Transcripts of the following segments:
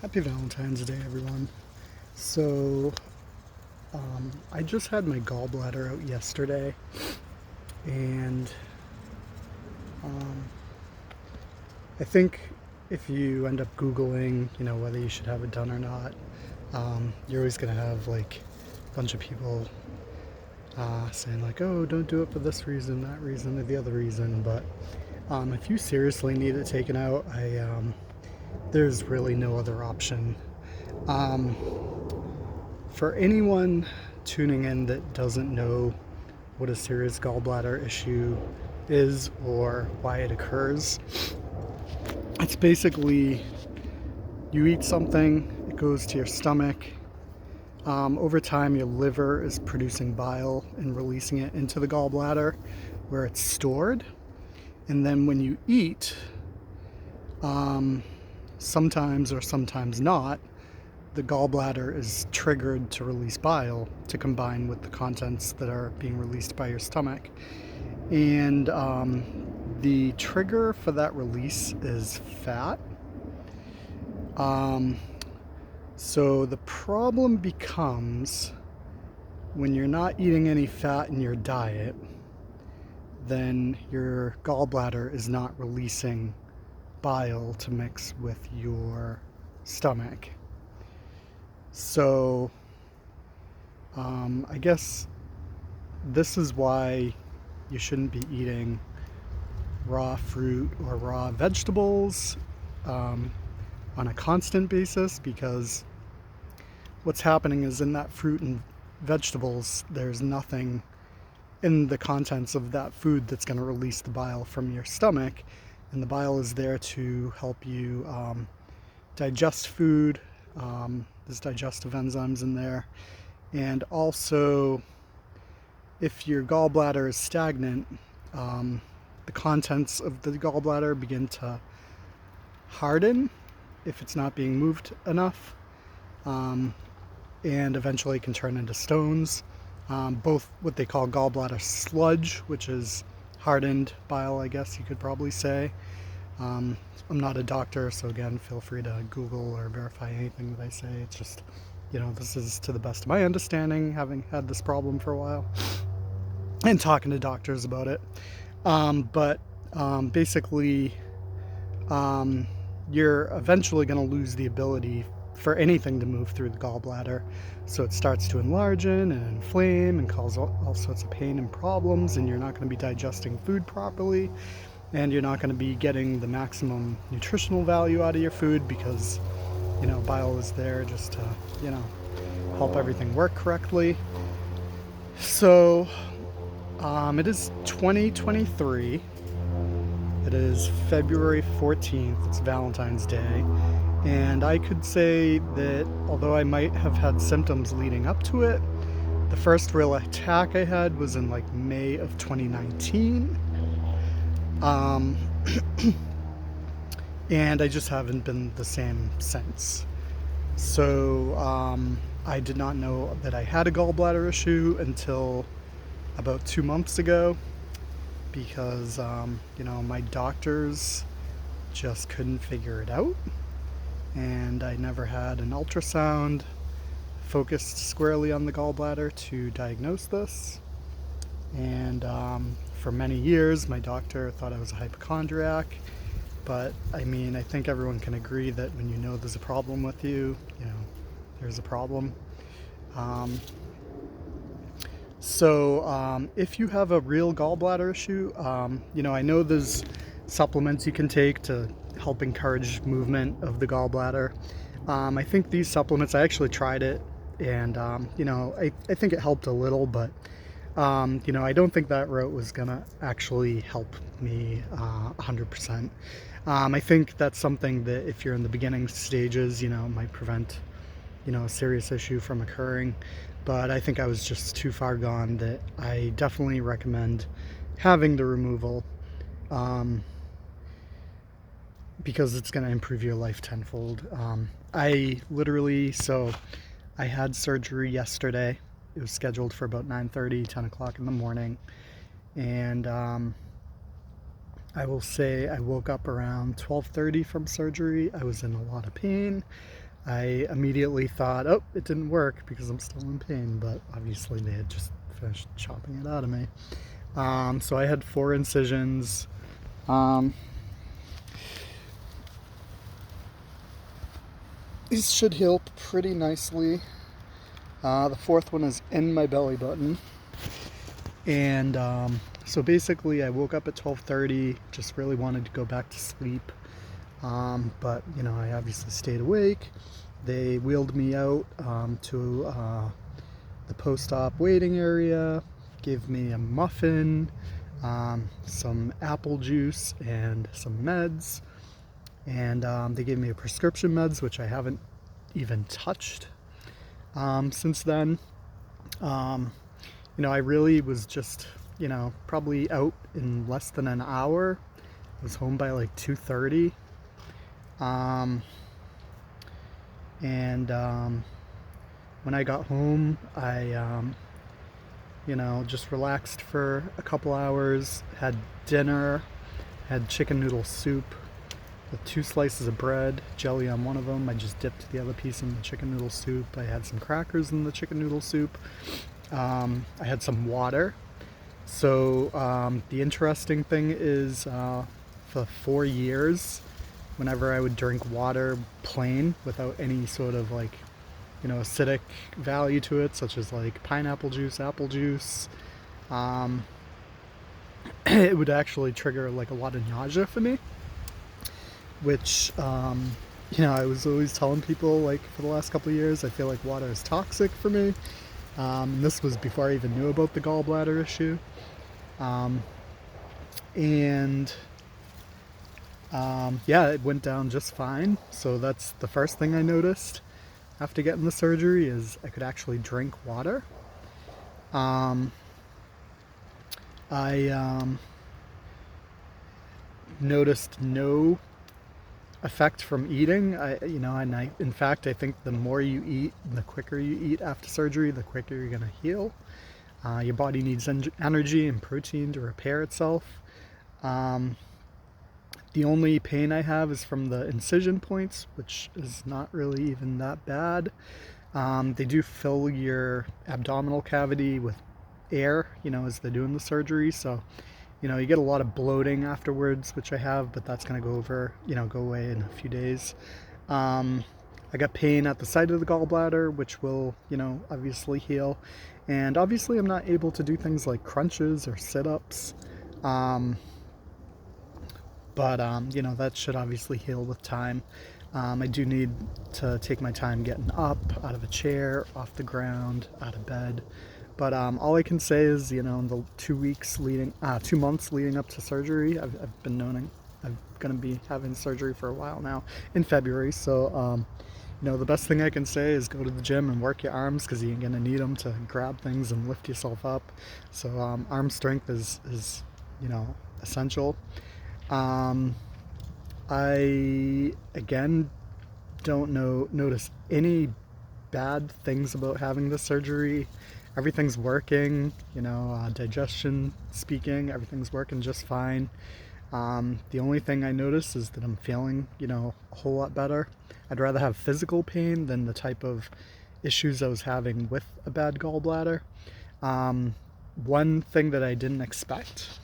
Happy Valentine's Day, everyone. So, I just had my gallbladder out yesterday, and um, I think if you end up Googling, whether you should have it done or not, you're always going to have like a bunch of people saying, like, oh, don't do it for this reason, that reason, or the other reason. But if you seriously need it taken out, there's really no other option. Um, For anyone tuning in that doesn't know what a serious gallbladder issue is or why it occurs, it's basically you eat something, it goes to your stomach. Over time, your liver is producing bile and releasing it into the gallbladder where it's stored. And then when you eat, sometimes or sometimes not, the gallbladder is triggered to release bile to combine with the contents that are being released by your stomach. And the trigger for that release is fat. Um, so the problem becomes when you're not eating any fat in your diet, then your gallbladder is not releasing bile to mix with your stomach. So I guess this is why you shouldn't be eating raw fruit or raw vegetables on a constant basis, because what's happening is in that fruit and vegetables, there's nothing in the contents of that food that's going to release the bile from your stomach. And the bile is there to help you digest food. There's digestive enzymes in there. And also, if your gallbladder is stagnant, the contents of the gallbladder begin to harden if it's not being moved enough, and eventually can turn into stones. Both what they call gallbladder sludge, which is hardened bile, I guess you could probably say. I'm not a doctor, so again, feel free to Google or verify anything that I say. It's just, this is to the best of my understanding, having had this problem for a while and talking to doctors about it. But basically, you're eventually going to lose the ability for anything to move through the gallbladder. So it starts to enlarge and inflame and cause all sorts of pain and problems, and you're not going to be digesting food properly, and you're not going to be getting the maximum nutritional value out of your food because, bile is there just to, help everything work correctly. So it is 2023. It is February 14th. It's Valentine's Day. And I could say that although I might have had symptoms leading up to it, the first real attack I had was in like May of 2019. And I just haven't been the same since. So I did not know that I had a gallbladder issue until about 2 months ago, because my doctors just couldn't figure it out, and I never had an ultrasound focused squarely on the gallbladder to diagnose this. And for many years my doctor thought I was a hypochondriac, but I think everyone can agree that when you know there's a problem with you, there's a problem. So if you have a real gallbladder issue, I know there's supplements you can take to help encourage movement of the gallbladder. I think these supplements, I actually tried it, and I think it helped a little, but I don't think that route was gonna actually help me 100%. I think that's something that if you're in the beginning stages, might prevent a serious issue from occurring. But I think I was just too far gone that I definitely recommend having the removal, because it's going to improve your life tenfold. I had surgery yesterday. It was scheduled for about 9:30, 10 o'clock in the morning. And I will say I woke up around 12:30 from surgery. I was in a lot of pain. I immediately thought, oh, it didn't work because I'm still in pain, but obviously they had just finished chopping it out of me. So I had 4 incisions. These should heal pretty nicely. The 4th one is in my belly button. And so basically I woke up at 12:30, just really wanted to go back to sleep. But I obviously stayed awake. They wheeled me out to the post-op waiting area, gave me a muffin, some apple juice, and some meds. And they gave me a prescription meds, which I haven't even touched since then. I really was just, probably out in less than an hour. I was home by like 2:30. And when I got home, I, just relaxed for a couple hours, had dinner, had chicken noodle soup with 2 slices of bread, jelly on one of them. I just dipped the other piece in the chicken noodle soup. I had some crackers in the chicken noodle soup. I had some water. So the interesting thing is for 4 years, whenever I would drink water plain without any sort of acidic value to it, such as like pineapple juice, apple juice, it would actually trigger like a lot of nausea for me, which I was always telling people, like, for the last couple of years I feel like water is toxic for me. And this was before I even knew about the gallbladder issue. Yeah, it went down just fine. So that's the first thing I noticed after getting the surgery, is I could actually drink water. I noticed no effect from eating. In fact, I think the more you eat, the quicker you eat after surgery, the quicker you're gonna heal. Your body needs energy and protein to repair itself. The only pain I have is from the incision points, which is not really even that bad. They do fill your abdominal cavity with air, as they're doing the surgery. So, you get a lot of bloating afterwards, which I have, but that's going to go away in a few days. I got pain at the side of the gallbladder, which will, obviously heal. And obviously I'm not able to do things like crunches or sit-ups. But that should obviously heal with time. I do need to take my time getting up, out of a chair, off the ground, out of bed. But all I can say is, in the 2 months leading up to surgery, I've been knowing I'm going to be having surgery for a while now, in February. So, the best thing I can say is go to the gym and work your arms, because you're going to need them to grab things and lift yourself up. So arm strength is essential. I, again, don't notice any bad things about having the surgery. Everything's working, digestion speaking, everything's working just fine. The only thing I notice is that I'm feeling, a whole lot better. I'd rather have physical pain than the type of issues I was having with a bad gallbladder. One thing that I didn't expect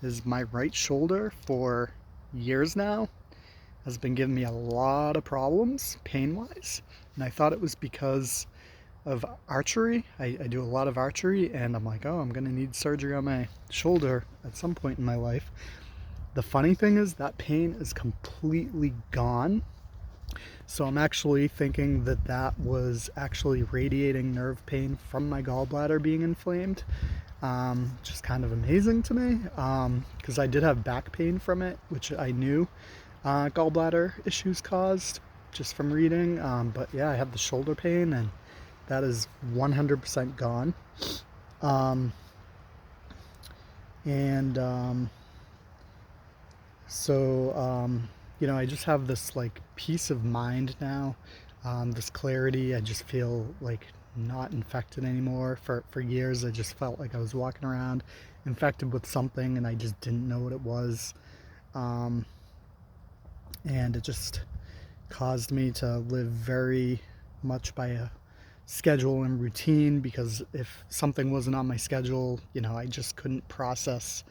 is my right shoulder for years now has been giving me a lot of problems pain-wise. And I thought it was because of archery. I do a lot of archery, and I'm like, oh, I'm gonna need surgery on my shoulder at some point in my life. The funny thing is that pain is completely gone. So I'm actually thinking that was actually radiating nerve pain from my gallbladder being inflamed. Just kind of amazing to me, because I did have back pain from it, which I knew gallbladder issues caused just from reading. But yeah, I have the shoulder pain, and that is 100% gone. I just have this like peace of mind now, this clarity. I just feel like not infected anymore. For years I just felt like I was walking around infected with something, and I just didn't know what it was. And it just, caused me to live very much by a schedule and routine, because if something wasn't on my schedule, I just couldn't process,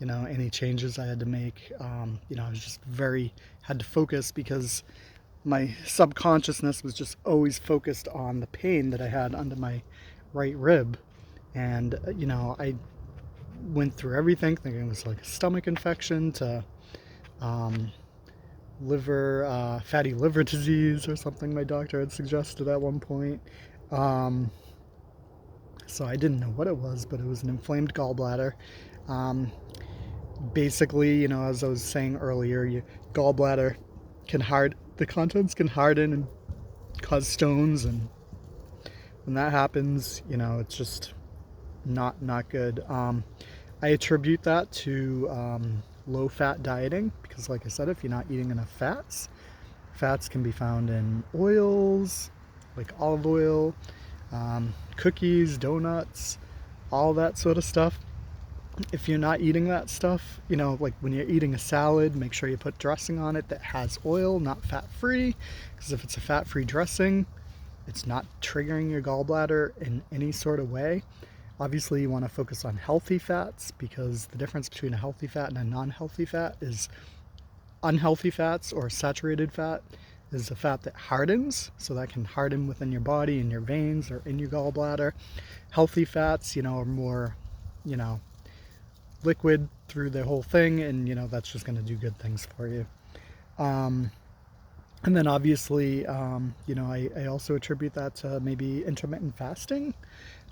any changes I had to make. I was just had to focus, because my subconsciousness was just always focused on the pain that I had under my right rib. And, I went through everything thinking it was like a stomach infection to fatty liver disease or something my doctor had suggested at one point. So I didn't know what it was, but it was an inflamed gallbladder. Basically, as I was saying earlier, your gallbladder the contents can harden and cause stones, and when that happens, it's just not good. I attribute that to low-fat dieting, because like I said, if you're not eating enough fats can be found in oils like olive oil, cookies, donuts, all that sort of stuff. If you're not eating that stuff, like when you're eating a salad, make sure you put dressing on it that has oil, not fat-free, because if it's a fat-free dressing, it's not triggering your gallbladder in any sort of way. Obviously, you want to focus on healthy fats, because the difference between a healthy fat and a non-healthy fat is unhealthy fats, or saturated fat, is a fat that hardens, so that can harden within your body, in your veins, or in your gallbladder. Healthy fats, are more, liquid through the whole thing, and that's just going to do good things for you. And then obviously, I also attribute that to maybe intermittent fasting.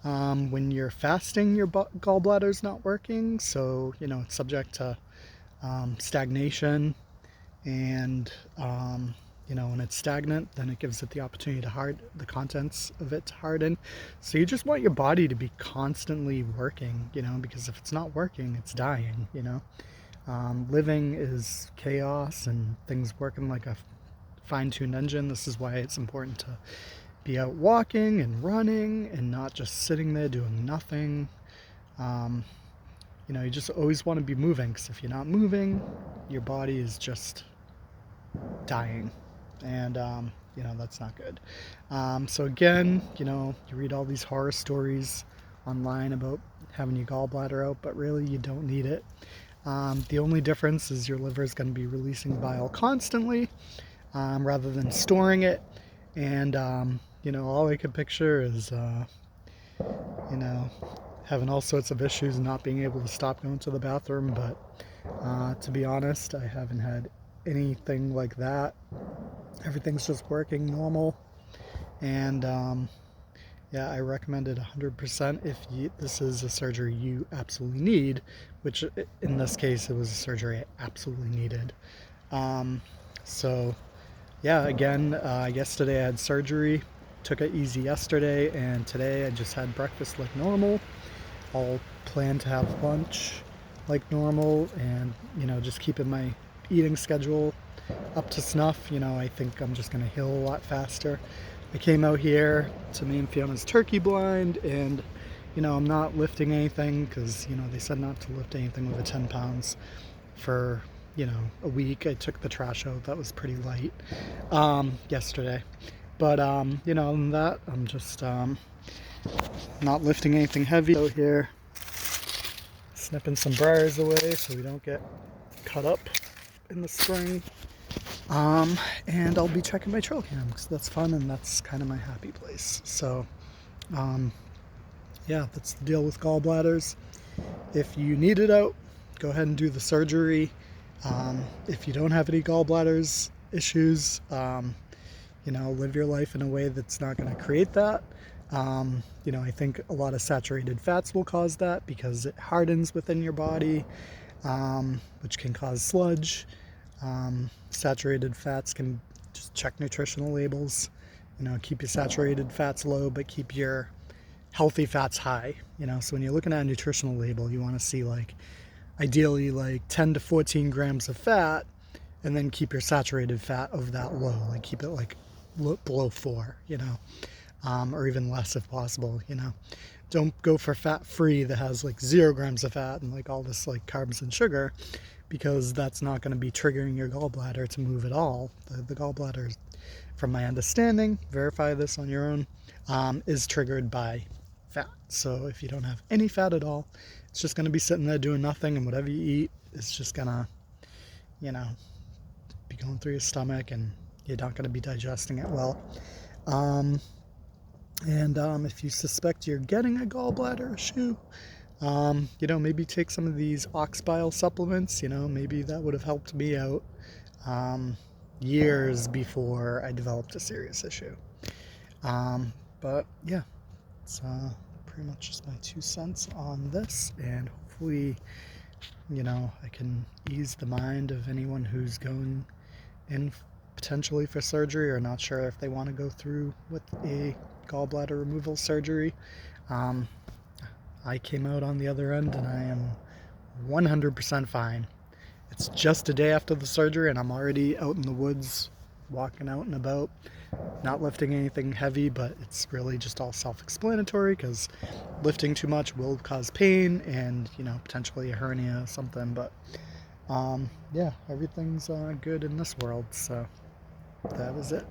When you're fasting, your gallbladder's not working, so it's subject to stagnation, and when it's stagnant, then it gives it the opportunity to the contents of it to harden. So you just want your body to be constantly working, because if it's not working, it's dying. Living is chaos and things working like a fine-tuned engine. This is why it's important to be out walking and running and not just sitting there doing nothing. You just always want to be moving, because if you're not moving, your body is just dying, and that's not good. So again, you read all these horror stories online about having your gallbladder out, but really you don't need it. The only difference is your liver is going to be releasing bile constantly, rather than storing it. And all I could picture is having all sorts of issues and not being able to stop going to the bathroom. But to be honest, I haven't had anything like that. Everything's just working normal, and yeah, I recommend it 100% if this is a surgery you absolutely need, which in this case it was a surgery I absolutely needed. So yeah, again, yesterday I had surgery, took it easy yesterday, and today I just had breakfast like normal. I'll plan to have lunch like normal, and just keeping my eating schedule up to snuff. I think I'm just going to heal a lot faster. I came out here to me and Fiona's turkey blind, and I'm not lifting anything, because they said not to lift anything over 10 pounds for a week. I took the trash out. That was pretty light yesterday, but other than that, I'm just not lifting anything heavy out here, snipping some briars away so we don't get cut up in the spring. And I'll be checking my trail cam, because that's fun and that's kind of my happy place. So yeah, that's the deal with gallbladders. If you need it out, go ahead and do the surgery. If you don't have any gallbladders issues, live your life in a way that's not going to create that. I think a lot of saturated fats will cause that, because it hardens within your body, which can cause sludge. Saturated fats can just check nutritional labels, keep your saturated fats low, but keep your healthy fats high. So when you're looking at a nutritional label, you want to see ideally 10 to 14 grams of fat, and then keep your saturated fat of that low, keep it below 4, or even less if possible. don't go for fat free that has like 0 grams of fat and like all this like carbs and sugar, because that's not going to be triggering your gallbladder to move at all. The gallbladder, from my understanding, verify this on your own, is triggered by fat. So if you don't have any fat at all, it's just going to be sitting there doing nothing, and whatever you eat is just going to, you know, be going through your stomach, and you're not going to be digesting it well. If you suspect you're getting a gallbladder issue, maybe take some of these ox bile supplements. Maybe that would have helped me out years before I developed a serious issue. But yeah, it's pretty much just my 2 cents on this, and hopefully, I can ease the mind of anyone who's going in potentially for surgery or not sure if they want to go through with a gallbladder removal surgery. I came out on the other end and I am 100% fine. It's just a day after the surgery and I'm already out in the woods, walking out and about, not lifting anything heavy, but it's really just all self-explanatory because lifting too much will cause pain and, potentially a hernia or something. But yeah, everything's good in this world, so that was it.